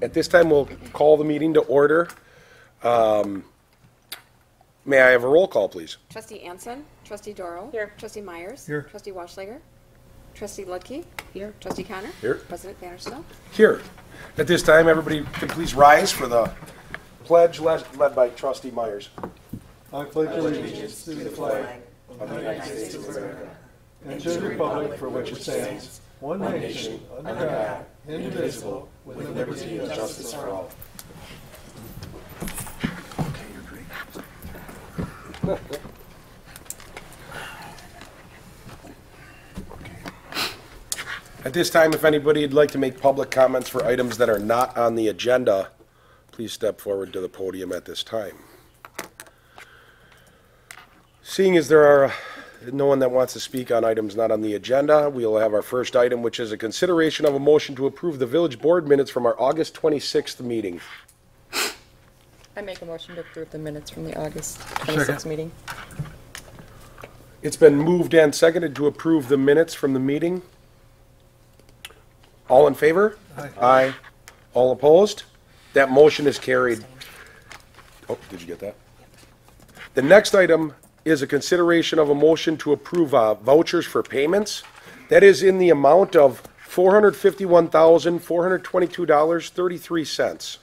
At this time, we'll call the meeting to order. May I have a roll call, please? Trustee Anson, Trustee Doro. Here. Trustee Meyers. Here. Trustee Walschlager. Trustee Ludke. Here. Trustee Connor. Here. President Vanderstel. Here. At this time, everybody can please rise for the pledge led by Trustee Meyers. I pledge allegiance to the flag of the United States of America and to the republic for which it stands, one nation, under God, indivisible, with liberty and justice for all. At this time, if anybody would like to make public comments for items that are not on the agenda, please step forward to the podium at this time. Seeing as there are no one that wants to speak on items not on the agenda, we'll have our first item, which is a consideration of a motion to approve the village board minutes from our August 26th meeting. I make a motion to approve the minutes from the August 26th meeting. It's been moved and seconded to approve the minutes from the meeting. All in favor? Aye. Aye. All opposed? That motion is carried. Oh, did you get that? The next item is a consideration of a motion to approve vouchers for payments. That is in the amount of $451,422.33.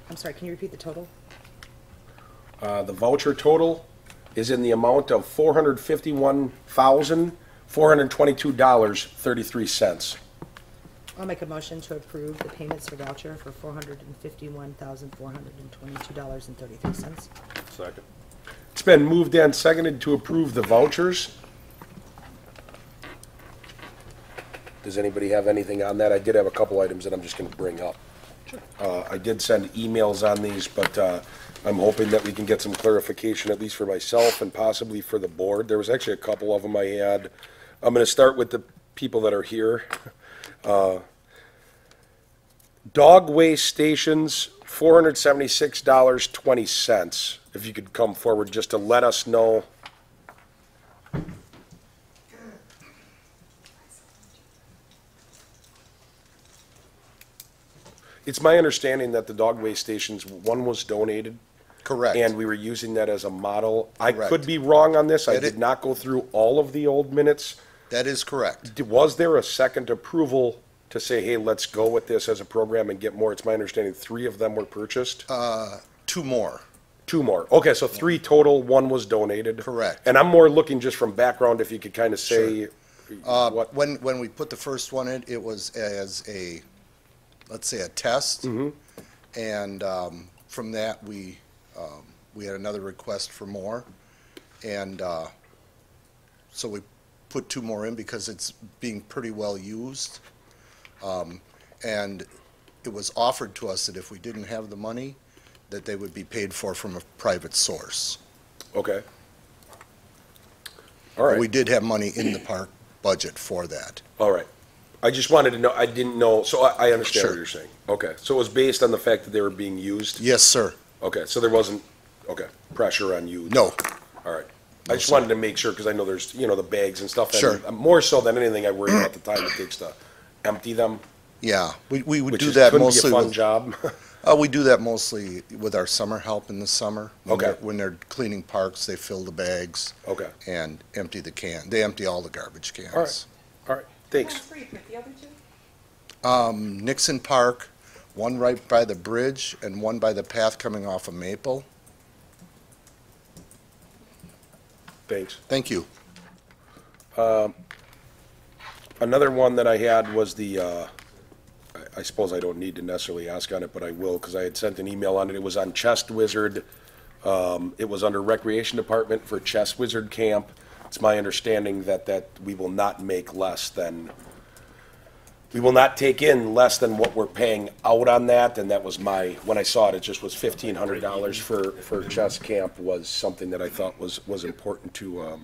I'm sorry, can you repeat the total? The voucher total is in the amount of $451,422.33. I'll make a motion to approve the payments for voucher for $451,422.33. Second. It's been moved and seconded to approve the vouchers. Does anybody have anything on that? I did have a couple items that I'm just going to bring up. I did send emails on these, but I'm hoping that we can get some clarification, at least for myself and possibly for the board. There was actually a couple of them I had. I'm going to start with the people that are here. Dog waste stations, $476.20. If you could come forward just to let us know. It's my understanding that the dog waste stations, one was donated. Correct. And we were using that as a model. I Correct. could be wrong on this. I That did it- not go through all of the old minutes. That is correct. Was there a second approval to say, hey, let's go with this as a program and get more? It's my understanding 3 of them were purchased. 2 more. 2 more. Okay, so 3 total, 1 was donated. Correct. And I'm more looking just from background, if you could kind of say what. When we put the first one in, it was as a, let's say, a test. Mm-hmm. And from that, we had another request for more. And so we put 2 more in because it's being pretty well used. And it was offered to us that if we didn't have the money, that they would be paid for from a private source. Okay. All right. We did have money in the park budget for that. All right. I just wanted to know, I didn't know, so I understand what Sure. you're saying. Okay, so it was based on the fact that they were being used? Yes, sir. Okay, so there wasn't, okay, pressure on you? No. All right. I just wanted to make sure, because I know there's, the bags and stuff. Sure. And more so than anything, I worry about the time it takes to empty them. Yeah, we would Which do is, that couldn't mostly be a fun with, job. we do that mostly with our summer help in the summer. Okay. When they're cleaning parks, they fill the bags Okay, and empty the can. They empty all the garbage cans. all right, all right, thanks. That's where you put the other 2? Nixon Park, one right by the bridge and one by the path coming off of Maple. Thanks. Thank you. Another one that I had was the, I suppose I don't need to necessarily ask on it, but I will, because I had sent an email on it. It was on Chest Wizard. It was under Recreation Department for Chest Wizard Camp. It's my understanding that we will not make less than, we will not take in less than what we're paying out on that, and that was when I saw it, it just was $1,500 for Chest Camp was something that I thought was important to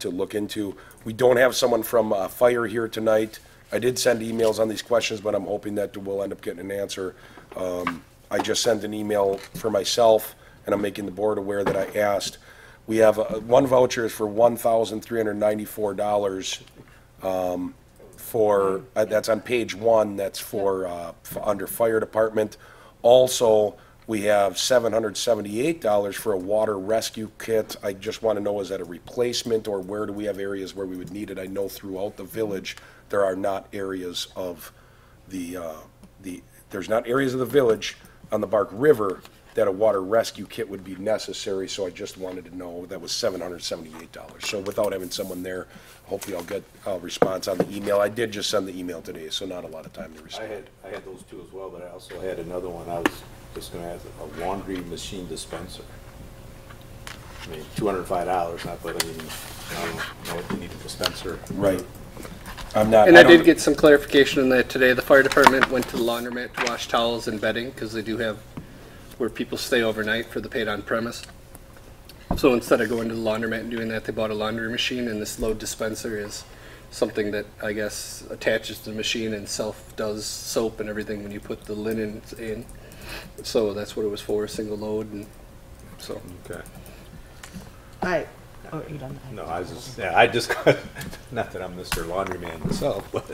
look into. We don't have someone from Fire here tonight. I did send emails on these questions, but I'm hoping that we'll end up getting an answer. I just sent an email for myself, and I'm making the board aware that I asked. We have one voucher is for $1,394 for, that's on page 1, that's for, under fire department. Also, we have $778 for a water rescue kit. I just want to know, is that a replacement, or where do we have areas where we would need it? I know throughout the village, there are not areas of there's not areas of the village on the Bark River that a water rescue kit would be necessary, so I just wanted to know. That was $778. So without having someone there, hopefully I'll get a response on the email. I did just send the email today, so not a lot of time to respond. I had those two as well, but I also had another one. I was just gonna ask, a laundry machine dispenser. I mean, $205, not, but I mean, I don't know if you need a dispenser. Right. I'm not. And I don't- did get some clarification on that today. The fire department went to the laundromat to wash towels and bedding, because they do have where people stay overnight for the paid on premise. So instead of going to the laundromat and doing that, they bought a laundry machine, and this load dispenser is something that I guess attaches to the machine and self does soap and everything when you put the linen in. So that's what it was for, a single load, and so. Okay. Oh, you done? No, I was just, yeah, I just, not that I'm Mr. Laundryman myself, but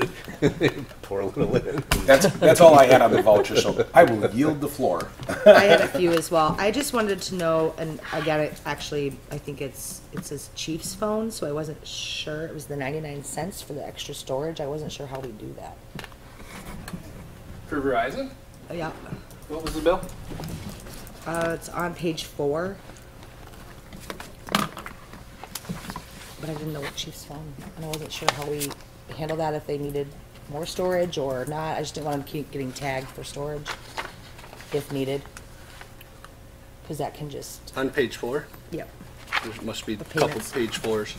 pour a little in. That's all I had on the voucher, so I will yield the floor. I had a few as well. I just wanted to know, and I got it, actually, I think it says Chief's phone, so I wasn't sure. It was the 99 cents for the extra storage. I wasn't sure how we do that. For Verizon? Yeah, What was the bill? it's on page 4. But I didn't know what Chief's phone, and I wasn't sure how we handle that, if they needed more storage or not. I just didn't want them to keep getting tagged for storage if needed. Because that can just, On page 4? yep. There must be a The couple payments. page 4s.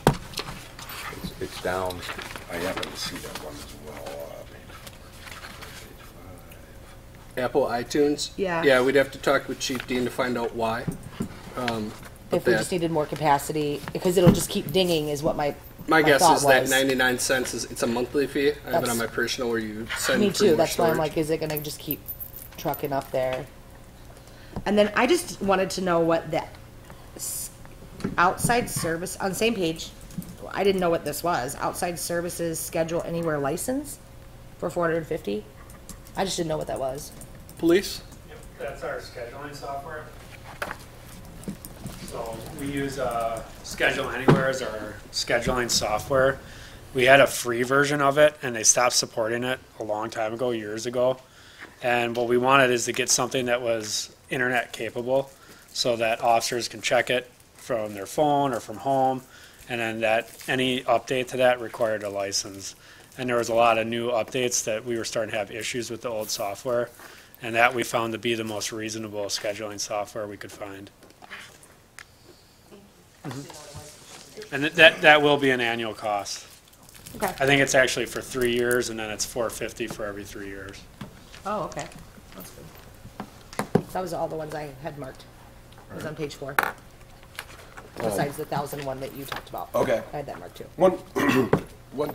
It's down. I happen to see that one as well. Apple iTunes? Yeah. Yeah, we'd have to talk with Chief Dean to find out why. If we just needed more capacity, because it'll just keep dinging is what my My thought guess is that was. 99 cents it's a monthly fee. I have it That's- on my personal where you send Me for too, more that's why I'm storage. like, is it gonna just keep trucking up there? And then I just wanted to know what the outside service, on the same page, I didn't know what this was, outside services schedule anywhere license for 450? I just didn't know what that was. Police? Yep, that's our scheduling software. So we use Schedule Anywhere as our scheduling software. We had a free version of it, and they stopped supporting it a long time ago, years ago. And what we wanted is to get something that was internet capable, so that officers can check it from their phone or from home, and then that any update to that required a license. And there was a lot of new updates that we were starting to have issues with the old software, and that we found to be the most reasonable scheduling software we could find. And that will be an annual cost. Okay. I think it's actually for 3 years, and then it's $450 for every 3 years. Oh, okay, that's good. That was all the ones I had marked, it was on page 4. Besides the 1,001 that you talked about. Okay. I had that marked too.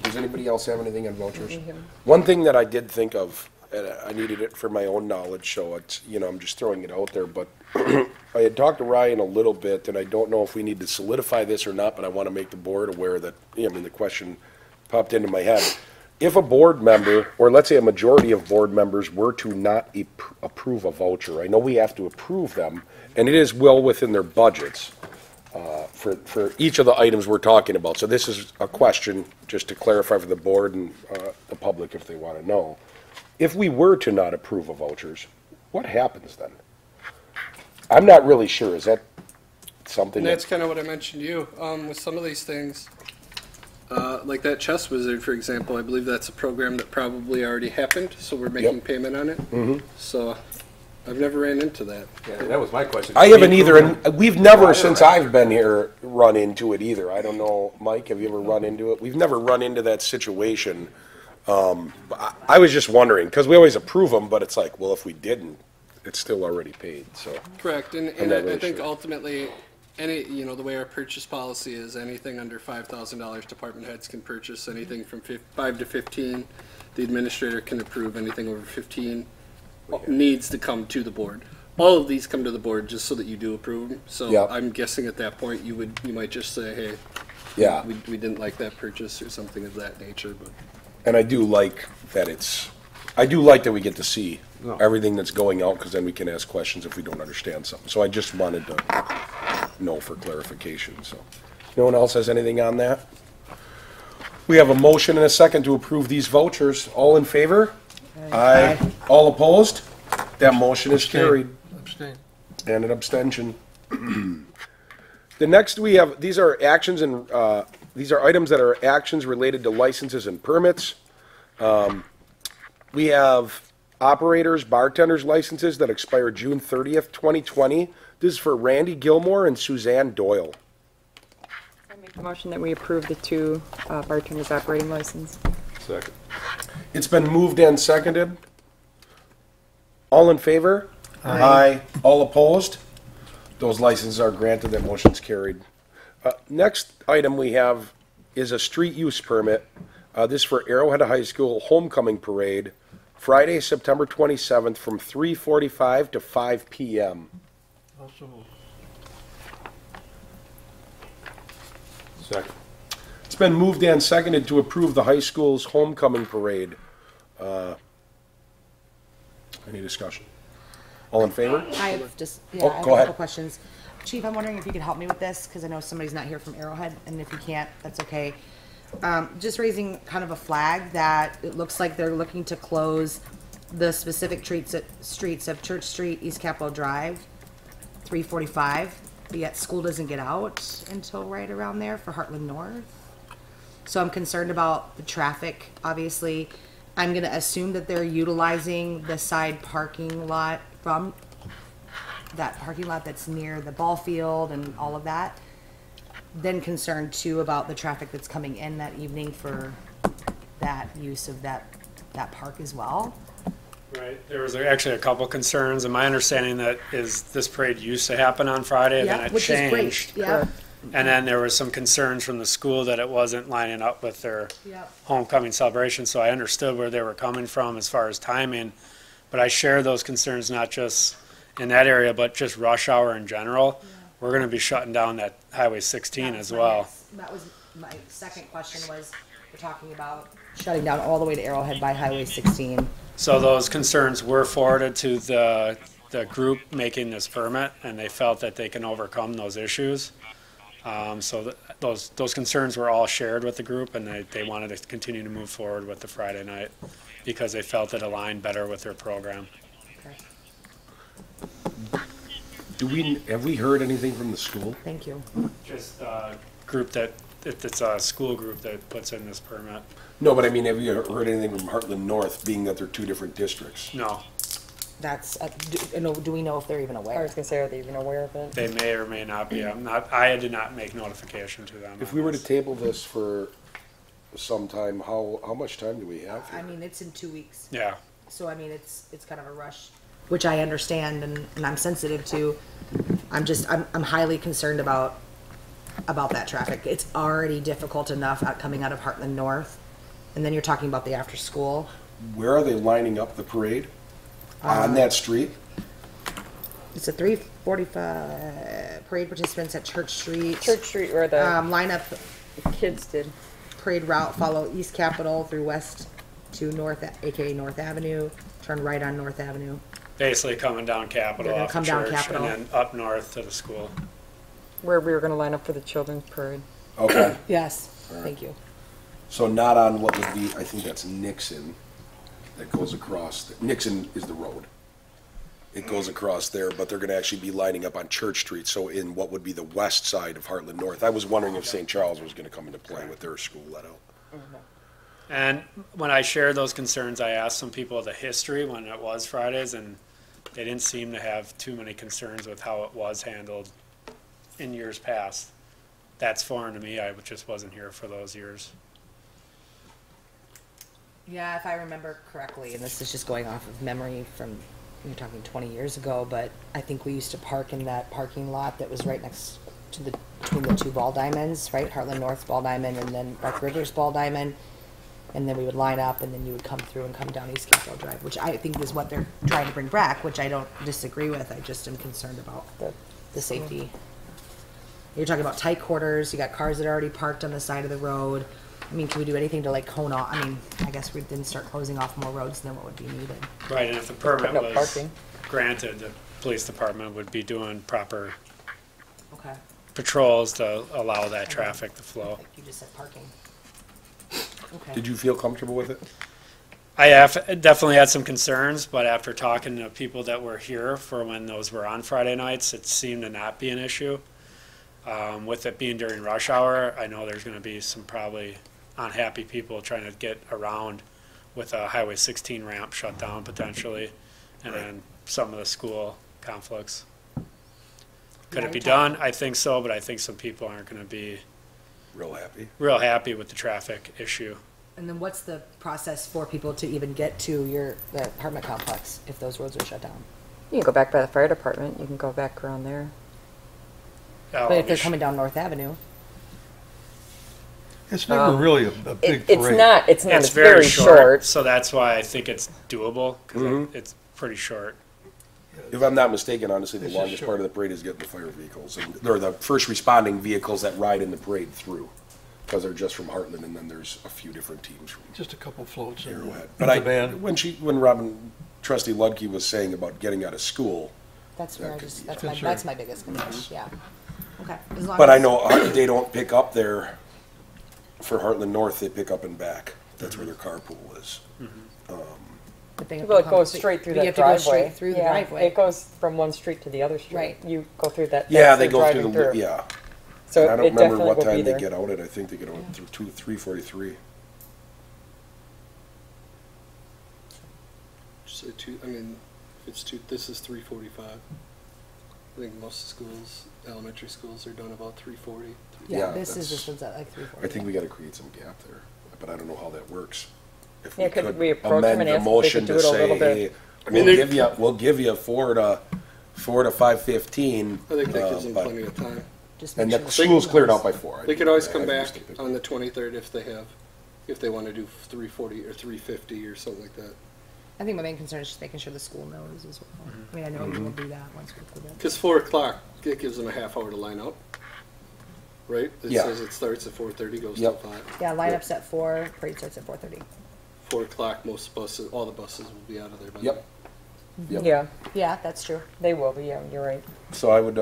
Does anybody else have anything on vouchers? One thing that I did think of, and I needed it for my own knowledge, so it's, I'm just throwing it out there, but I had talked to Ryan a little bit, and I don't know if we need to solidify this or not, but I want to make the board aware that, the question popped into my head. If a board member, or let's say a majority of board members, were to not approve a voucher, I know we have to approve them, and it is well within their budgets for each of the items we're talking about. So this is a question, just to clarify for the board and the public if they want to know. If we were to not approve of vouchers, what happens then? I'm not really sure. Is that something And that's that, kind of what I mentioned to you. With some of these things, like that Chess Wizard, for example, I believe that's a program that probably already happened, so we're making payment on it. So I've never ran into that. Yeah, that was my question. I haven't either, and we've never, since I've been here, run into it either. I don't know, Mike, have you ever run into it? We've never run into that situation. I was just wondering, because we always approve them, but it's like, well, if we didn't, it's still already paid, so. Correct, and not I really think sure. ultimately, the way our purchase policy is, anything under $5,000, department heads can purchase. Anything from 5 to 15, the administrator can approve. Anything over 15 needs to come to the board. All of these come to the board just so that you do approve them. So Yeah. I'm guessing at that point you might just say, hey, Yeah. we didn't like that purchase or something of that nature. But And I do like that we get to see No. everything that's going out, because then we can ask questions if we don't understand something. So I just wanted to know for clarification, so. No one else has anything on that? We have a motion and a second to approve these vouchers. All in favor? Aye. All opposed? That motion is carried. Abstain. And an abstention. The next we have, these are actions and, these are items that are actions related to licenses and permits. We have operators, bartenders licenses that expire June 30th, 2020. This is for Randy Gilmore and Suzanne Doyle. I make the motion that we approve the two bartenders operating license. Second. It's been moved and seconded. All in favor? Aye. All opposed? Those licenses are granted, that motion's carried. Next item we have is a street use permit. This is for Arrowhead High School Homecoming Parade, Friday, September 27th, from 3:45 to 5 p.m. Also moved. Second. It's been moved and seconded to approve the high school's homecoming parade. Any discussion? All in favor? I have just, Oh, I have go a ahead. couple questions. Chief, I'm wondering if you could help me with this, because I know somebody's not here from Arrowhead, and if you can't, that's okay. Just raising kind of a flag that it looks like they're looking to close the specific streets of Church Street, East Capitol Drive, 345, but yet school doesn't get out until right around there for Hartland North. So I'm concerned about the traffic, obviously. I'm gonna assume that they're utilizing the side parking lot from that parking lot that's near the ball field and all of that. Then concerned too about the traffic that's coming in that evening for that use of that park as well. Right, there was actually a couple concerns, and my understanding that is this parade used to happen on Friday, and Yeah, then it which is great, changed. yeah. And then there was some concerns from the school that it wasn't lining up with their Yep. homecoming celebration, so I understood where they were coming from as far as timing. But I share those concerns, not just in that area, but just rush hour in general. We're gonna be shutting down that Highway 16 as well. That was my second question was, we're talking about shutting down all the way to Arrowhead by Highway 16. So those concerns were forwarded to the group making this permit, and they felt that they can overcome those issues. Those concerns were all shared with the group, and they wanted to continue to move forward with the Friday night because they felt it aligned better with their program. Have we heard anything from the school? Thank you. Just a group it's a school group that puts in this permit. No, but I mean, have you heard anything from Hartland North, being that they're two different districts? No, That's, do we know if they're even I aware? was gonna say, are they even aware of it? they may or may not be. I did not make notification to them. If on we were to this. table this for some time, how much time do we have I here? mean, it's in 2 weeks. Yeah, So, I mean, it's kind of a rush, which I understand and I'm sensitive to. I'm highly concerned about that traffic. It's already difficult enough coming out of Hartland North. And then you're talking about the after school. Where are they lining up the parade? On that street? It's a 3:45 parade participants at Church Street. Church Street where the Lineup kids did. parade route, follow East Capitol through west to North, aka North Avenue, turn right on North Avenue. basically coming down Capitol They're gonna off come the down church Capitol. and then up north to the school. Where we were gonna line up for the children's parade. Okay, Yes, thank you. so not on what would be, I think that's Nixon, that goes across, Nixon is the road. It goes across there, but they're gonna actually be lining up on Church Street, so in what would be the west side of Hartland North. I was wondering if St. Charles was gonna come into play with their school let out. And when I shared those concerns, I asked some people the history when it was Fridays, and they didn't seem to have too many concerns with how it was handled in years past. That's foreign to me. I just wasn't here for those years. Yeah, if I remember correctly, and this is just going off of memory from, you're talking 20 years ago, but I think we used to park in that parking lot that was right next to between the two ball diamonds, right? Heartland North ball diamond and then Rock Rivers ball diamond. And then we would line up and then you would come through and come down East Capitol Drive, which I think is what they're trying to bring back, which I don't disagree with. I just am concerned about the safety. You're talking about tight quarters, you got cars that are already parked on the side of the road. I mean, can we do anything to like cone off? I mean, I guess we didn't start closing off more roads than what would be needed. Right, and if the permit No was parking. granted, the police department would be doing proper Okay. patrols to allow that traffic to flow. You just said parking. Okay. Did you feel comfortable with it? I have definitely had some concerns, but after talking to people that were here for when those were on Friday nights, it seemed to not be an issue. With it being during rush hour, I know there's gonna be some probably unhappy people trying to get around with a Highway 16 ramp shut down potentially, and then some of the school conflicts. Could it be done? I think so, but I think some people aren't gonna be Real happy. real happy with the traffic issue. And then what's the process for people to even get to the apartment complex if those roads are shut down? You can go back by the fire department, you can go back around there. But if they're coming down North Avenue, It's never really a big It's parade. not, it's It's very very short, short. so that's why I think it's doable, because it's pretty short. If I'm not mistaken, honestly, the It's just longest short. part of the parade is getting the fire vehicles, or the first responding vehicles that ride in the parade through, because they're just from Hartland, and then there's a few different teams from Just a couple floats and Arrowhead. the But band. when Trustee Ludke was saying about getting out of school, that's where That I could just, be that's my biggest concern, yeah. Okay. As long but I as- know they don't pick up there, for Heartland North, they pick up and back. That's where their carpool is. but they have Well, to it come- goes straight through but you that have to go driveway. straight through the Yeah, driveway. It goes from one street to the other street. Right. You go through that. Yeah, that's they their go through driving through. yeah. So And I don't it remember definitely what will be time they there. get out at. I think they get out through 3:43. Say two, I mean, if it's two, this is 3:45. I think most schools, elementary schools are done about 3:40. Yeah, Yeah, this that's- one's at like 3:40. I think we gotta create some gap there, but I don't know how that works. If Yeah, could we approach amend them and the ask if they motion could do to it a little say, bit? hey, mean, we'll give you 4 to 5:15. I think that gives them but- plenty of time. Just And make the sure school's cleared out by 4. They could always come I back just think- on the 23rd if they want to do 3:40 or 3:50 or something like that. I think my main concern is just making sure the school knows as well. I mean, I know Mm-hmm. we'll do that once we're through that. Because 4 o'clock, it gives them a half hour to line up, right? It Yeah. says it starts at 4:30, goes Yep. till 5. Yeah, lineups at 4, parade starts at 4:30. 4 o'clock, most buses, all the buses will be out of there by then. Yep. Yep. Yeah, Yeah, that's true. they will be, yeah, you're right. So I would,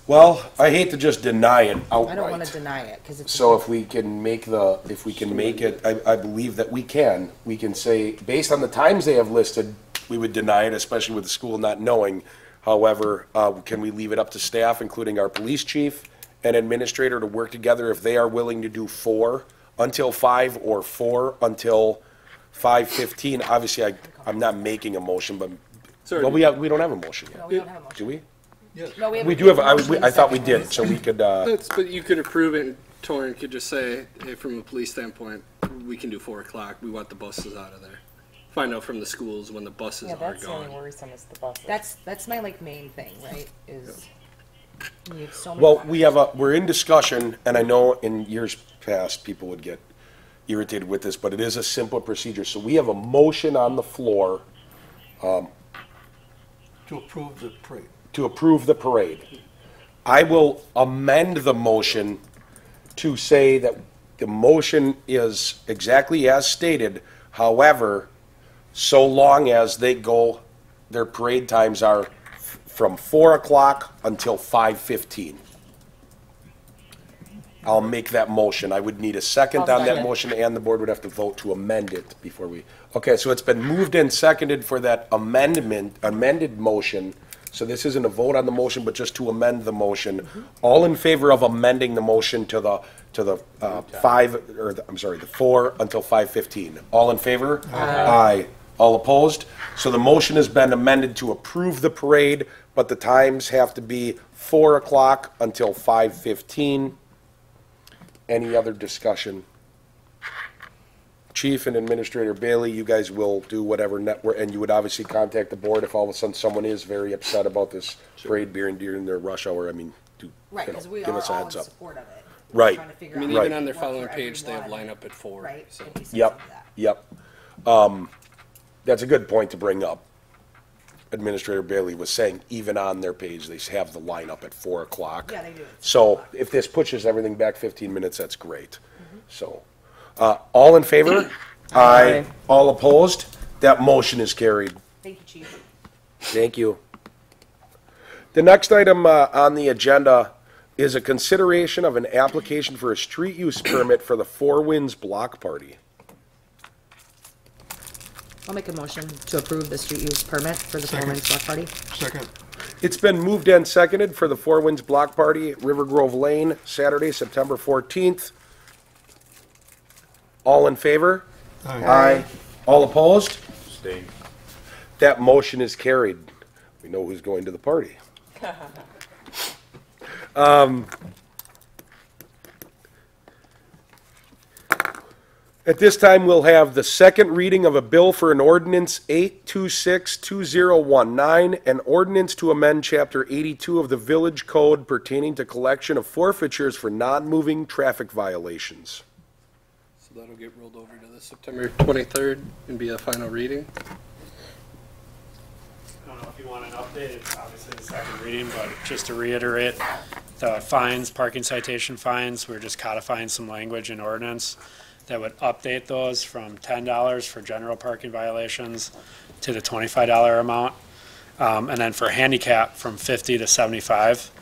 well, I hate to just deny it I don't want outright. to deny it, because it's. So if we can make it, I believe that we can say, based on the times they have listed, we would deny it, especially with the school not knowing. However, can we leave it up to staff, including our police chief and administrator, to work together if they are willing to do 4 until 5 or 4 until 5:15? Obviously, I'm not making a motion, but, Sorry. well, we don't have a motion No, yet, we don't have a motion. do we? Yes. No, we have. We do have, I thought we did, so we could, But you could approve it and Torrin could just say, hey, from a police standpoint, we can do 4 o'clock, we want the buses out of there. Find out from the schools when the buses Yeah, are that's the only gone. worrisome is the buses. That's my like main thing, right, is we have so many. well, we're in discussion, and I know in years past, people would get irritated with this, but it is a simple procedure. So we have a motion on the floor To approve the parade. to approve the parade. I will amend the motion to say that the motion is exactly as stated. However, so long as their parade times are from 4 o'clock until 5:15. I'll make that motion. I would need a second I'll on that second. motion, and the board would have to vote to amend it before we, okay, so it's been moved and seconded for that amended motion. So this isn't a vote on the motion, but just to amend the motion. All in favor of amending the motion to the 4 until 5:15? All in favor? Aye. All opposed? So the motion has been amended to approve the parade, but the times have to be 4 o'clock until 5:15. Any other discussion? Chief and Administrator Bailey, you guys will do whatever network, and you would obviously contact the board if all of a sudden someone is very upset about this parade being during their rush hour. I mean, Right, because we give are us a all in heads up. support of it. Right. Trying to I figure mean, out even on their what following for page, they have everyone. line up at 4. Right. so. it'd be something Yep, like that. yep. That's a good point to bring up. Administrator Bailey was saying, even on their page, they have the lineup at 4 o'clock. Yeah, they do. So if this pushes everything back 15 minutes, that's great. So, All in favor? Aye. All opposed? That motion is carried. Thank you, Chief. Thank you. The next item on the agenda is a consideration of an application for a street use permit for the Four Winds Block Party. I'll make a motion to approve the street use permit for the Four Second. Winds Block Party. Second. It's been moved and seconded for the Four Winds Block Party, River Grove Lane, Saturday, September 14th. All in favor? Aye. All opposed? Stay. That motion is carried. We know who's going to the party. At this time, we'll have the second reading of a bill for an ordinance 826-2019, an ordinance to amend Chapter 82 of the Village Code pertaining to collection of forfeitures for non-moving traffic violations. So that'll get rolled over to the September 23rd and be a final reading. I don't know if you want an update, it's obviously the second reading, but just to reiterate, the fines, parking citation fines, we're just codifying some language in ordinance that would update those from $10 for general parking violations to the $25 amount. And then for handicap, from 50 to 75.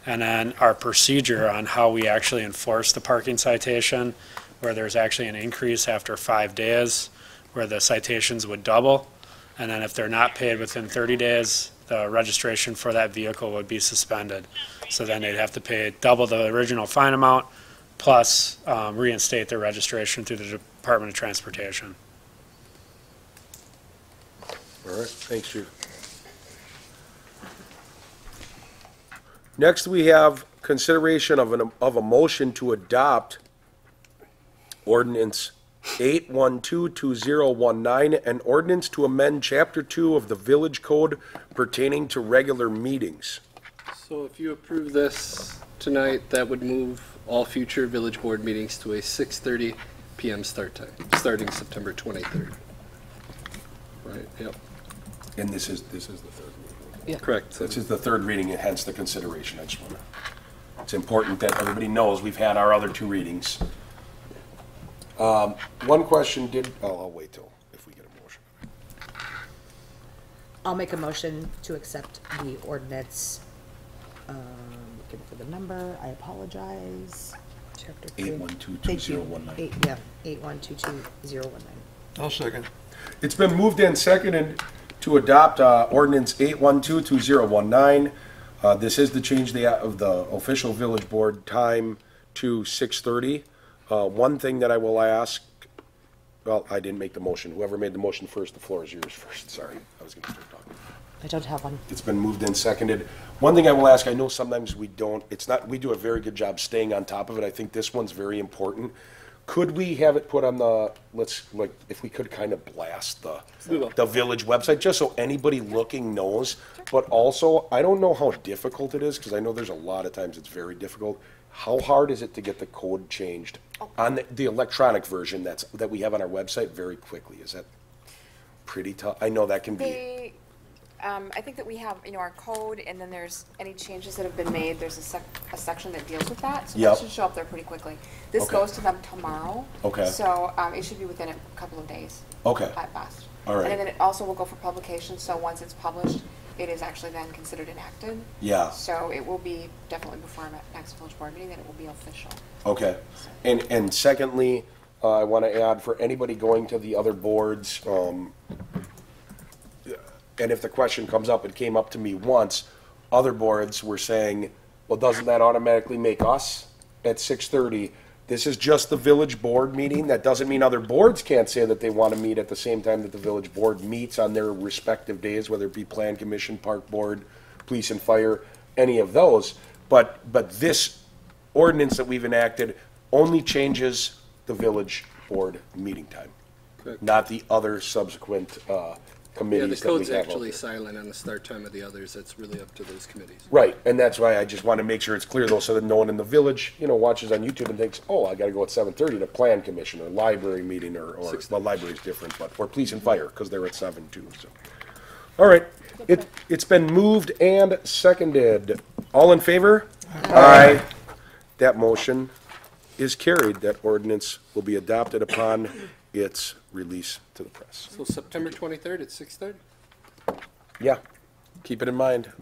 And then our procedure on how we actually enforce the parking citation, where there's actually an increase after 5 days, where the citations would double. And then if they're not paid within 30 days, the registration for that vehicle would be suspended. So then they'd have to pay double the original fine amount, plus reinstate their registration through the Department of Transportation. All right, thanks, Chief. Next, we have consideration of a motion to adopt ordinance 812-2019, an ordinance to amend Chapter 2 of the Village Code pertaining to regular meetings. So if you approve this tonight, that would move all future village board meetings to a 6:30 PM start time, starting September 23rd. Right, yep, And this is the third reading. correct. This is the third reading, and hence the consideration. I just want to, it's important that everybody knows we've had our other two readings. One question I'll wait till, if we get a motion. I'll make a motion to accept the ordinance. Looking for the number, I apologize. Chapter 812-2019. 8122-2019. I'll second. It's been moved and seconded to adopt ordinance 812-2019. This is to change of the official village board time to 6:30. One thing that I will ask, well, I didn't make the motion. Whoever made the motion first, the floor is yours first. Sorry, I was going to start talking. I don't have one. It's been moved and seconded. One thing I will ask, I know sometimes we don't, we do a very good job staying on top of it. I think this one's very important. Could we have it put on if we could kind of blast the village website, just so anybody looking knows? But also, I don't know how difficult it is, because I know there's a lot of times it's very difficult. How hard is it to get the code changed on the electronic version that we have on our website very quickly? Is that pretty tough? I know that can be. I think that we have, our code, and then there's any changes that have been made, there's a section that deals with that, so Yep. that should show up there pretty quickly. This Okay. goes to them tomorrow. Okay. So, it should be within a couple of days. Okay. At best. All right. And then it also will go for publication, so once it's published, it is actually then considered enacted. Yeah. So it will be definitely before our next village board meeting, that it will be official. Okay. And secondly, I want to add, for anybody going to the other boards, and if the question comes up, it came up to me once, other boards were saying, well, doesn't that automatically make us at 6:30? This is just the village board meeting. That doesn't mean other boards can't say that they want to meet at the same time that the village board meets on their respective days, whether it be plan commission, park board, police and fire, any of those. But this ordinance that we've enacted only changes the village board meeting time, Correct. not the other subsequent Yeah, the committees that we code's have. actually silent on the start time of the others. That's really up to those committees. Right, and that's why I just want to make sure it's clear though, so that no one in the village, watches on YouTube and thinks, oh, I gotta go at 7:30 to plan commission or library meeting or, well, library's different, but, or police and fire, because they're at 7 too, so. All right, it's been moved and seconded. All in favor? Aye. That motion is carried, that ordinance will be adopted upon its release to the press. So September 23rd at 6:30? Yeah, keep it in mind.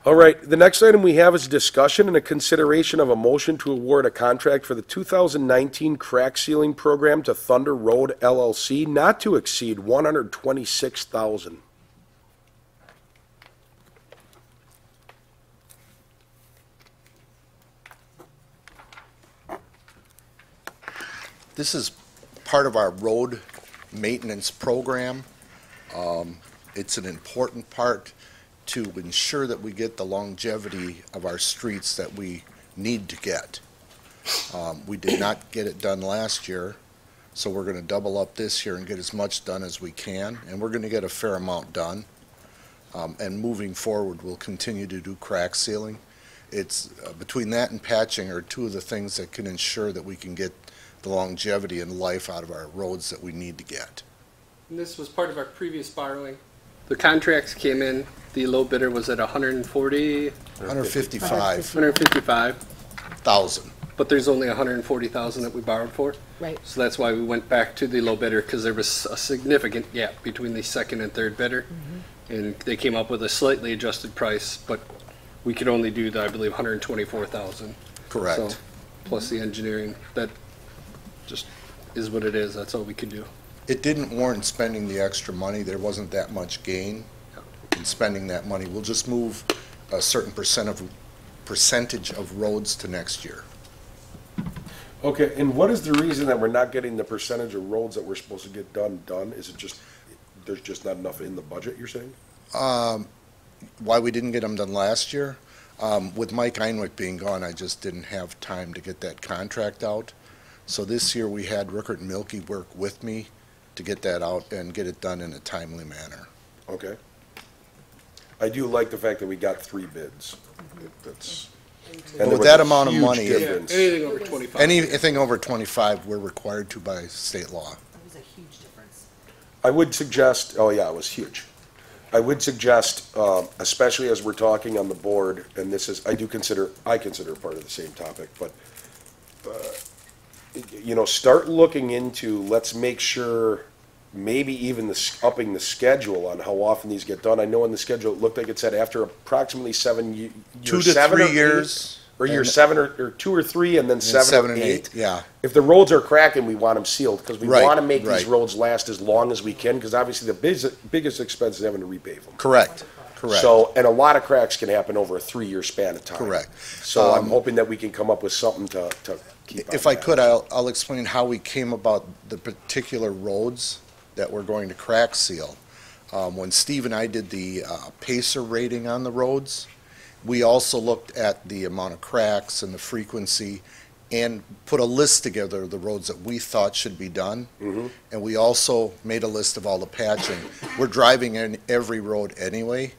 All right, the next item we have is discussion and a consideration of a motion to award a contract for the 2019 crack sealing program to Thunder Road LLC not to exceed $126,000. This is part of our road maintenance program. It's an important part to ensure that we get the longevity of our streets that we need to get. We did not get it done last year, so we're going to double up this year and get as much done as we can, and we're going to get a fair amount done. And moving forward, we'll continue to do crack sealing. It's between that and patching are two of the things that can ensure that we can get the longevity and life out of our roads that we need to get. And this was part of our previous borrowing. The contracts came in, the low bidder was at 140, 155,000. 155, but there's only 140,000 that we borrowed for. Right. So that's why we went back to the low bidder, because there was a significant gap between the second and third bidder. And they came up with a slightly adjusted price, but we could only do, I believe, 124,000. Correct. So, plus the engineering, that just is what it is, that's all we could do. It didn't warrant spending the extra money. There wasn't that much gain in spending that money. We'll just move a certain percentage of roads to next year. Okay, and what is the reason that we're not getting the percentage of roads that we're supposed to get done? Is it just, there's just not enough in the budget, you're saying? Why we didn't get them done last year? With Mike Einwick being gone, I just didn't have time to get that contract out. So this year we had Rickert and Milky work with me to get that out and get it done in a timely manner. Okay. I do like the fact that we got 3 bids. That's. and there With was that a amount of huge money, Yeah, difference. anything over 25. anything over 25, we're required to by state law. That was a huge difference. I would suggest, oh yeah, it was huge. I would suggest, especially as we're talking on the board, and this is, I consider it part of the same topic, but, start looking into, let's make sure, maybe even upping the schedule on how often these get done. I know in the schedule, it looked like it said after approximately 7 years. 2 to 3 years. Or year and- 7 or 2 or 3, and then 7 or 8. Yeah. If the roads are cracking, we want them sealed, because we Right, want to make these right. roads last as long as we can, because obviously the biggest expense is having to repave them. Correct. So, and a lot of cracks can happen over a 3-year span of time. Correct. So I'm hoping that we can come up with something to keep on If I that. could, I'll explain how we came about the particular roads that we're going to crack seal. When Steve and I did the Pacer rating on the roads, we also looked at the amount of cracks and the frequency and put a list together of the roads that we thought should be done. And we also made a list of all the patching. We're driving in every road anyway,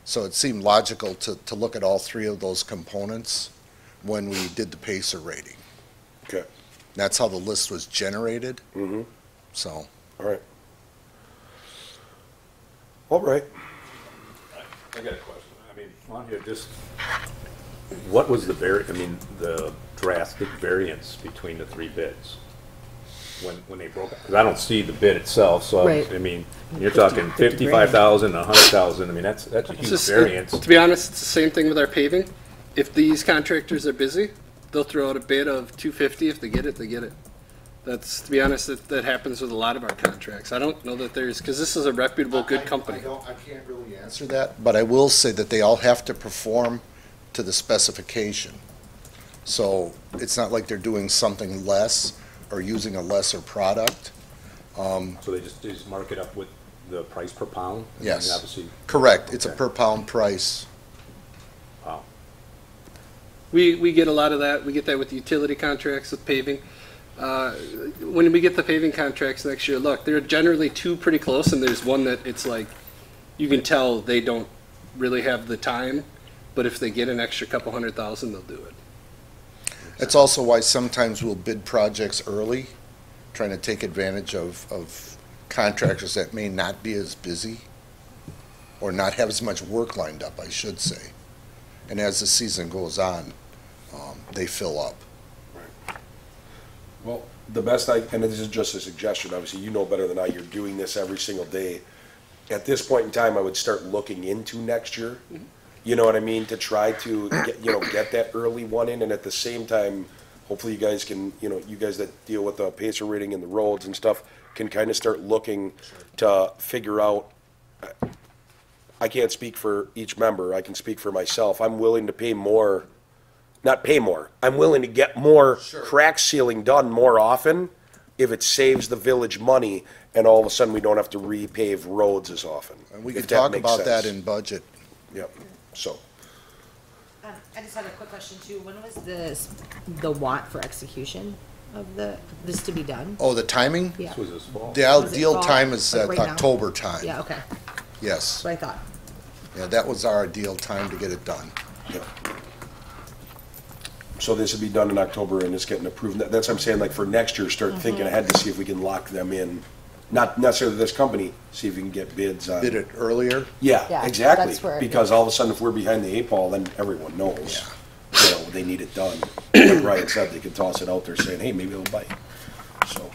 so it seemed logical to look at all 3 of those components when we did the Pacer rating. Okay, That's how the list was generated. So, all right. All right. I got a question. I mean, on here, just, what was the drastic variance between the 3 bids? When they broke, because I don't see the bid itself, so, Right. I mean, you're talking 55,000, 100,000, I mean, that's a It's huge just- variance. To be honest, it's the same thing with our paving. If these contractors are busy, they'll throw out a bid of 250. If they get it, they get it. That's, to be honest, that happens with a lot of our contracts. I don't know that there's, because this is a reputable, good company. I can't really answer that, but I will say that they all have to perform to the specification. So it's not like they're doing something less or using a lesser product. So they just mark it up with the price per pound? And Yes. Obviously, Correct, it's a Okay. per pound price. wow. We get a lot of that. We get that with utility contracts, with paving. When we get the paving contracts next year, look, they're generally 2 pretty close, and there's one that it's like, you can tell they don't really have the time, but if they get an extra couple $100,000, they'll do it. That's also why sometimes we'll bid projects early, trying to take advantage of contractors that may not be as busy or not have as much work lined up, I should say. And as the season goes on, they fill up. Well, the best and this is just a suggestion, obviously, you know better than I, you're doing this every single day. At this point in time, I would start looking into next year. You know what I mean? To try to get that early one in, and at the same time, hopefully you guys can, you guys that deal with the pacer rating and the roads and stuff can kind of start looking to figure out. I can't speak for each member, I can speak for myself. I'm willing to pay more, not pay more, I'm willing to get more crack sealing done more often if it saves the village money and all of a sudden we don't have to repave roads as often. And we if can that talk makes about that sense. in budget. Yep, so. I just had a quick question too. When was the want for execution of this to be done? Oh, the timing? Yeah. This was this fall. The Was it ideal fall? time is Like at right now? October time. Yeah, okay. Yes. That's what I thought. Yeah, that was our ideal time to get it done. Yep. So this would be done in October and it's getting approved. That's what I'm saying, like for next year, start thinking ahead to see if we can lock them in. Not necessarily this company, see if we can get bids on. Did it earlier? Yeah, Yeah, exactly. that's where- Because all of a sudden, if we're behind the 8 ball, then everyone knows. They need it done. Like Ryan said, they could toss it out there saying, hey, maybe it'll bite. So,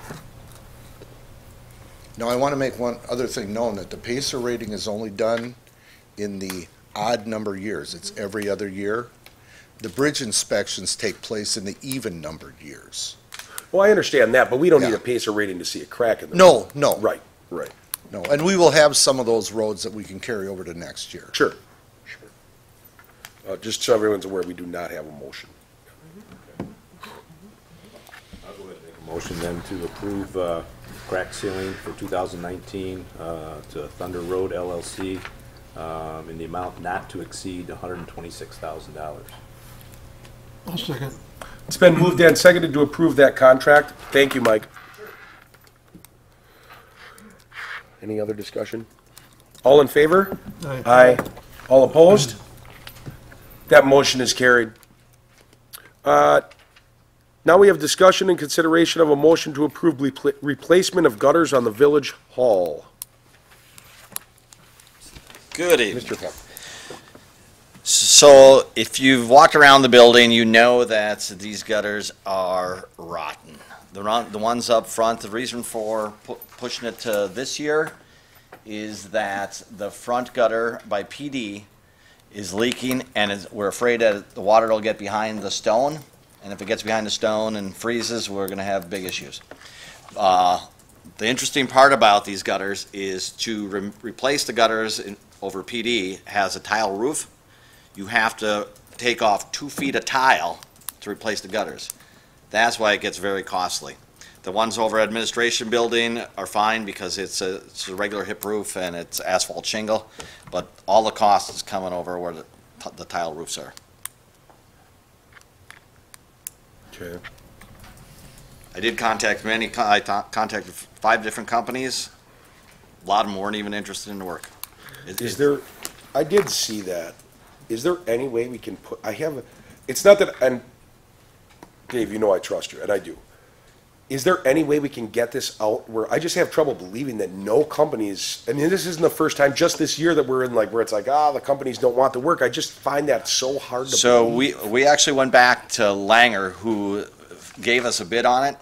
Now, I want to make one other thing known, that the pacer rating is only done in the odd number years. It's every other year. The bridge inspections take place in the even numbered years. well, I understand that, but we don't need Yeah. a pacer rating to see a crack in the. No, no. Right. No, and we will have some of those roads that we can carry over to next year. Sure. Just so everyone's aware, we do not have a motion. I'll go ahead and make a motion then to approve crack sealing for 2019 to Thunder Road LLC in the amount not to exceed $126,000. I'll second. It's been moved and seconded to approve that contract. Thank you, Mike. Any other discussion? All in favor? Aye. Aye. All opposed? That motion is carried. Now we have discussion and consideration of a motion to approve replacement of gutters on the village hall. Good evening. Mr. Pep. So if you've walked around the building, you know that these gutters are rotten. The ones up front, the reason for pushing it to this year is that the front gutter by PD is leaking, and we're afraid that the water will get behind the stone, and if it gets behind the stone and freezes, we're going to have big issues. The interesting part about these gutters is to replace the gutters over PD has a tile roof. You have to take off 2 feet of tile to replace the gutters. That's why it gets very costly. The ones over administration building are fine because it's a regular hip roof and it's asphalt shingle, but all the cost is coming over where the tile roofs are. Okay. I did contact I contacted 5 different companies. A lot of them weren't even interested in the work. Is there, I did see that. Is there any way we can put, it's not that, and Dave, you know I trust you, and I do. Is there any way we can get this out where, I just have trouble believing that no companies, I mean, this isn't the first time, just this year that we're in where it's like, the companies don't want the work. I just find that so hard to So believe. we actually went back to Langer, who gave us a bid on it,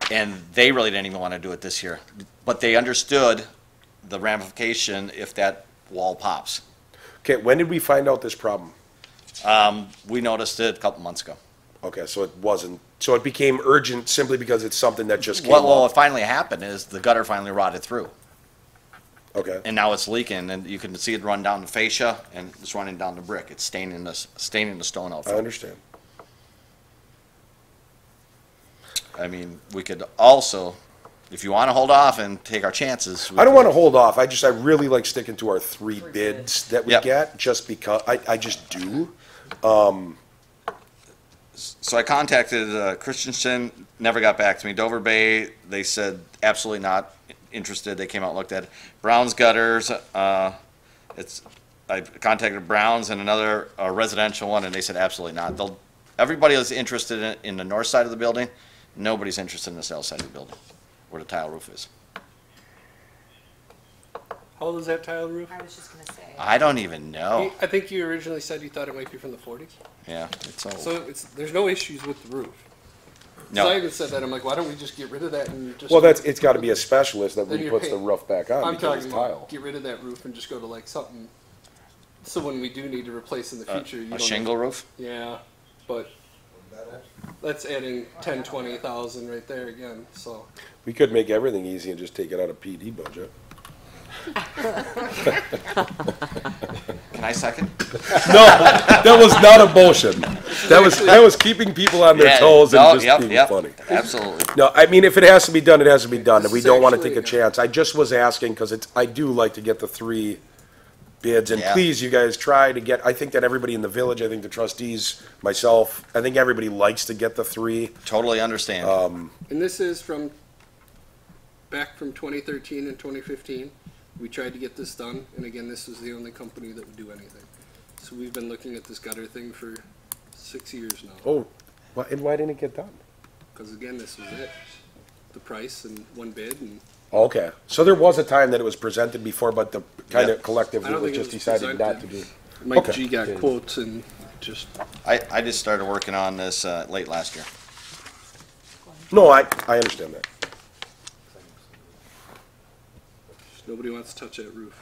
and they really didn't even want to do it this year. But they understood the ramification if that wall pops. Okay, when did we find out this problem? We noticed it a couple months ago. Okay, so it wasn't, so it became urgent simply because it's something that just came Well, what up. finally happened is the gutter finally rotted through, Okay, and now it's leaking, and you can see it run down the fascia, and it's running down the brick. It's staining the stone out I front. understand. I mean, we could also, if you want to hold off and take our chances. I don't want to hold off. I really like sticking to our 3 bids that we Yep. get, just because, I just do. So I contacted Christensen, never got back to me. Dover Bay, they said absolutely not interested. They came out and looked at it. Brown's Gutters, I contacted Brown's and another residential one, and they said absolutely not. Everybody is interested in the north side of the building. Nobody's interested in the south side of the building, where the tile roof is. How old is that tile roof? I was just gonna say. I don't even know. I think you originally said you thought it might be from the 40s. Yeah, it's old. So there's no issues with the roof. No. So I even said that, I'm like, why don't we just get rid of that and just. Well, it's gotta be a specialist that Then you're puts the paying- roof back on I'm because talking it's about tile. get rid of that roof and just go to like something, so when we do need to replace in the future, you A don't. shingle roof? Yeah, but that's adding 10, 20,000 right there again, so. We could make everything easy and just take it out of PD budget. Can I second? No, that was not a motion. That was keeping people on their Yeah, toes and no, just yep, being yep, funny. Absolutely. No, I mean, if it has to be done, it has to be done, and we This don't wanna actually- take a chance. I just was asking, cause I do like to get the 3 bids, and Yeah. please, you guys, try to get, I think that everybody in the village, I think the trustees, myself, I think everybody likes to get the 3. Totally understand. And this is back from 2013 and 2015. We tried to get this done, and again, this was the only company that would do anything. So we've been looking at this gutter thing for 6 years now. Oh, and why didn't it get done? Because again, this was it. The price and one bid, and Okay, so there was a time that it was presented before, but the kind of Yep. collective, I don't it was think it just was decided not to do. presented. Mike Okay. G got quotes and just, I just started working on this late last year. No, I understand that. nobody wants to touch that roof.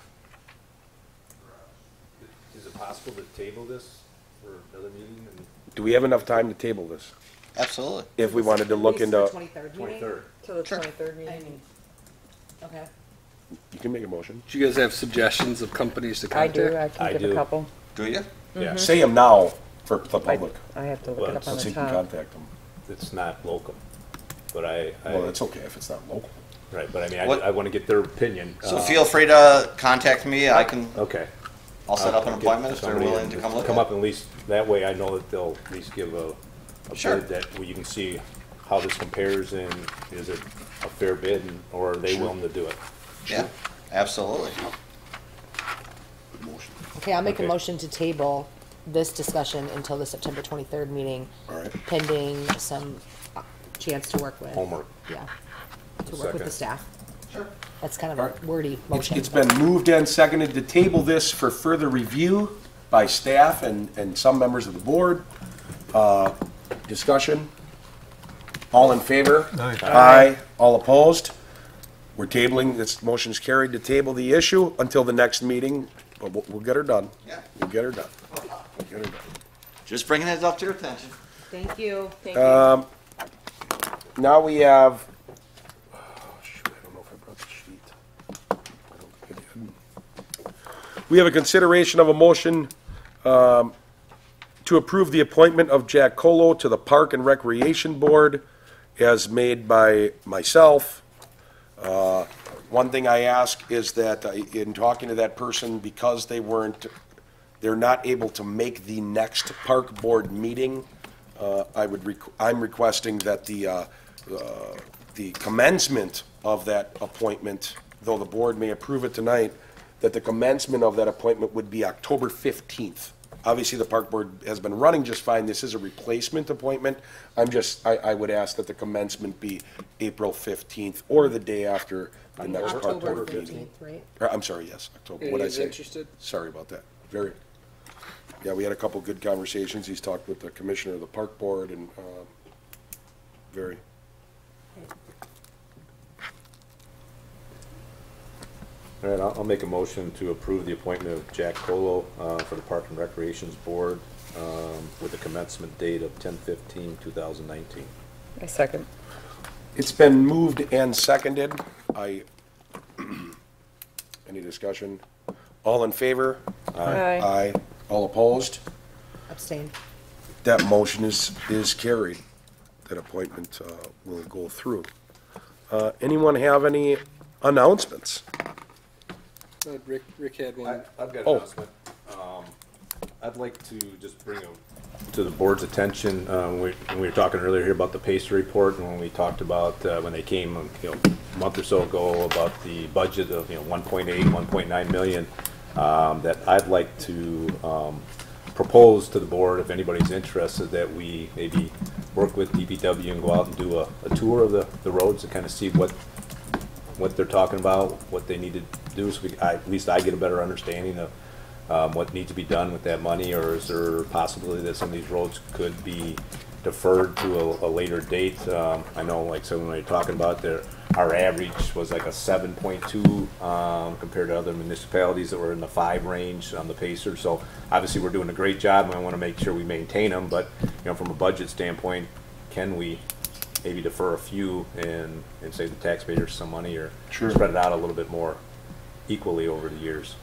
Is it possible to table this for another meeting and Do we have enough time to table this? Absolutely. If we wanted to look into, 23rd meeting? 23rd? To the 23rd meeting. Okay. you can make a motion. Do you guys have suggestions of companies to I contact? do, I I can give do. a couple. Do you? Yeah, Say them now for the public, I have to look Well, it up on let's see the if we can top. contact them. it's not local, but Well, it's okay if it's not local. right, but I mean, What- I want to get their opinion. So feel free to contact me. Okay. I'll set up an Get appointment if they're somebody willing to come look Come at up at least, that way I know that they'll at least give a Sure. bid that, where you can see how this compares and is it a fair bid and, or are they willing to do it? it. Yeah, absolutely. Okay, I'll make a Okay. motion to table this discussion until the September 23rd meeting, All right. pending some chance to work with. Homework. Yeah, to work with the Second. staff. Sure. That's kind of Alright. a wordy motion. It's been moved and seconded to table this for further review by staff and some members of the board. Discussion? All in favor? Aye. Aye. All opposed? We're tabling, this motion is carried to table the issue until the next meeting, but we'll get her done. Yeah. We'll get her done. We'll get her done. Just bringing it up to your attention. Thank you. Now we have, oh, shoot, I don't know if I brought the sheet. I don't think I did. We have a consideration of a motion to approve the appointment of Jack Colo to the Park and Recreation Board as made by myself. One thing I ask is that in talking to that person, because they're not able to make the next park board meeting, I'm requesting that the commencement of that appointment, though the board may approve it tonight, that the commencement of that appointment would be October 15th. Obviously, the park board has been running just fine. This is a replacement appointment. I would ask that the commencement be April 15th or the day after the next park October board meeting. 15th, right? I'm sorry, yes, October. What'd I Anybody's say? interested? Sorry about that. Yeah, we had a couple good conversations. He's talked with the commissioner of the park board and, very. All right, I'll make a motion to approve the appointment of Jack Colo for the Park and Recreations Board with a commencement date of 10/15/2019. I second. It's been moved and seconded. Any discussion? All in favor? Aye. Aye. All opposed? Abstain. That motion is carried. That appointment will go through. Anyone have any announcements? Rick had one. I've got an Oh. announcement. I'd like to just bring to the board's attention, when we were talking earlier here about the PACE report, and when we talked about, when they came, a month or so ago, about the budget of, 1.8, 1.9 million, that I'd like to propose to the board, if anybody's interested, that we maybe work with DPW and go out and do a tour of the roads and kind of see what they're talking about, what they need to do, so at least I get a better understanding of what needs to be done with that money, or is there a possibility that some of these roads could be deferred to a later date? I know, like, so when we were talking about our average was like a 7.2 compared to other municipalities that were in the 5 range on the Pacer. So obviously we're doing a great job, and I want to make sure we maintain them. But from a budget standpoint, can we maybe defer a few and save the taxpayers some money, or spread it out a little bit more equally over the years?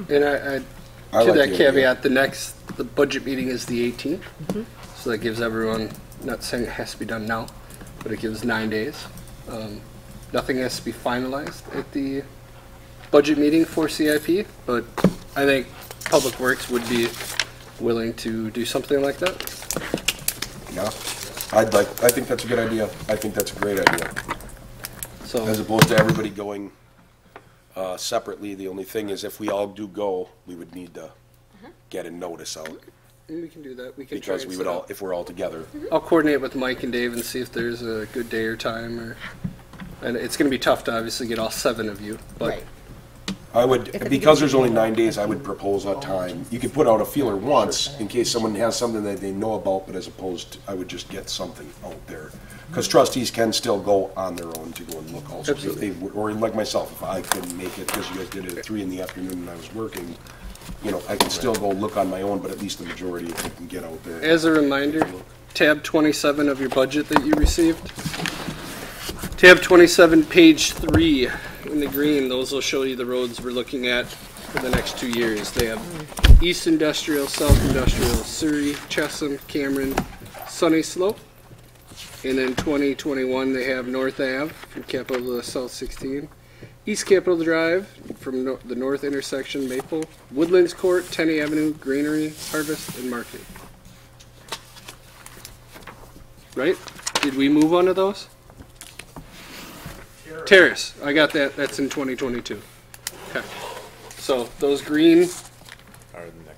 And I to that caveat, the budget meeting is the 18th. So that gives everyone, not saying it has to be done now, but it gives 9 days. Nothing has to be finalized at the budget meeting for CIP, but I think Public Works would be willing to do something like that. Yeah, I think that's a good idea. I think that's a great idea. So As opposed to everybody going separately. The only thing is, if we all do go, we would need to get a notice out, we can do that. We can try because and we set would all, up. if we're all together. I'll coordinate with Mike and Dave and see if there's a good day or time, and it's going to be tough to obviously get all 7 of you, but Right. I would, If because there's only 9 days, I would propose a time. You could put out a feeler once in case someone has something that they know about, but as opposed to, I would just get something out there. Because trustees can still go on their own to go and look also. If they, or like myself, if I couldn't make it, because you guys did it at 3 in the afternoon and I was working, I can still go look on my own, but at least the majority of you can get out there. as a reminder, tab 27 of your budget that you received. Tab 27, page 3, in the green, those will show you the roads we're looking at for the next 2 years. They have East Industrial, South Industrial, Surrey, Chesham, Cameron, Sunny Slope. And then 2021, they have North Ave from Capitol to South 16. East Capitol Drive from the north intersection, Maple. Woodlands Court, Tenney Avenue, Greenery, Harvest, and Market. Right? Did we move on to those? Terrace. I got that. That's in 2022. Okay. So those green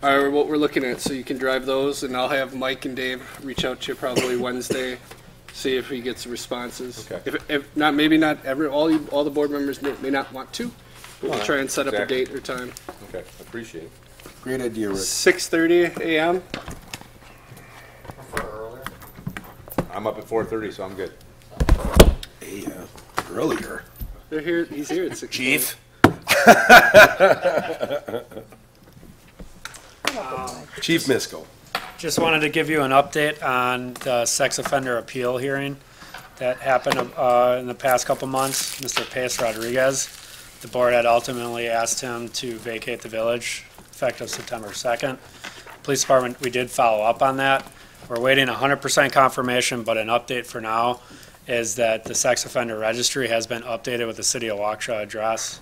are what we're looking at. So you can drive those, and I'll have Mike and Dave reach out to you probably Wednesday, see if he gets responses. Okay. If not, maybe not all the board members may not want to, but we'll try and set up a date or time. Okay, I appreciate it. Great idea, Rick. 6:30 a.m. I'm up at 4:30, so I'm good. Hey, earlier. They're here. He's here at 6:30. Chief? Chief Misko. Just wanted to give you an update on the sex offender appeal hearing that happened in the past couple months. Mr. Pace Rodriguez, the board had ultimately asked him to vacate the village effective September 2nd. Police department, we did follow up on that. We're waiting 100% confirmation, but an update for now is that the sex offender registry has been updated with the city of Waukesha address.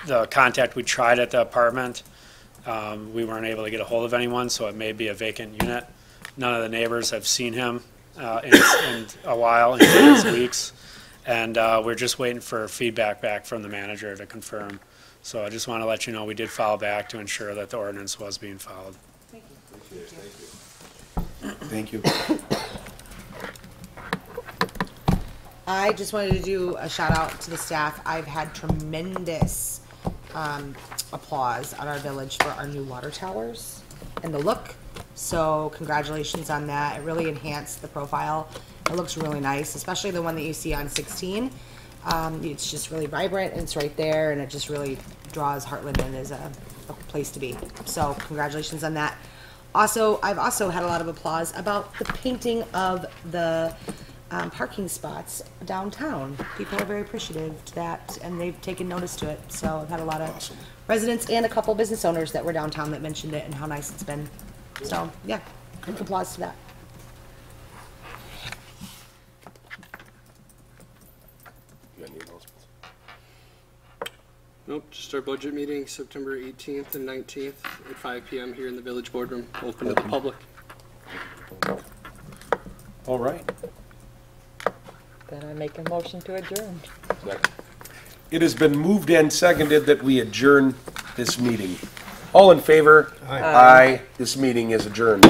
The contact we tried at the apartment, we weren't able to get a hold of anyone, so it may be a vacant unit. None of the neighbors have seen him in a while, in days, weeks, and we're just waiting for feedback back from the manager to confirm. So I just want to let you know we did follow back to ensure that the ordinance was being followed. Thank you. I just wanted to do a shout out to the staff. I've had tremendous applause at our village for our new water towers and the look. So congratulations on that. It really enhanced the profile. It looks really nice, especially the one that you see on 16. It's just really vibrant and it's right there, and it just really draws Hartland in as a place to be. So congratulations on that. Also, I've also had a lot of applause about the painting of the parking spots downtown. People are very appreciative to that, and they've taken notice to it. So I've had a lot of residents and a couple business owners that were downtown that mentioned it and how nice it's been. So yeah, quick applause to that. You got any announcements? Nope, just our budget meeting, September 18th and 19th at 5 p.m. here in the village boardroom, open to the public. All right. Then I make a motion to adjourn. It has been moved and seconded that we adjourn this meeting. All in favor? Aye. This meeting is adjourned.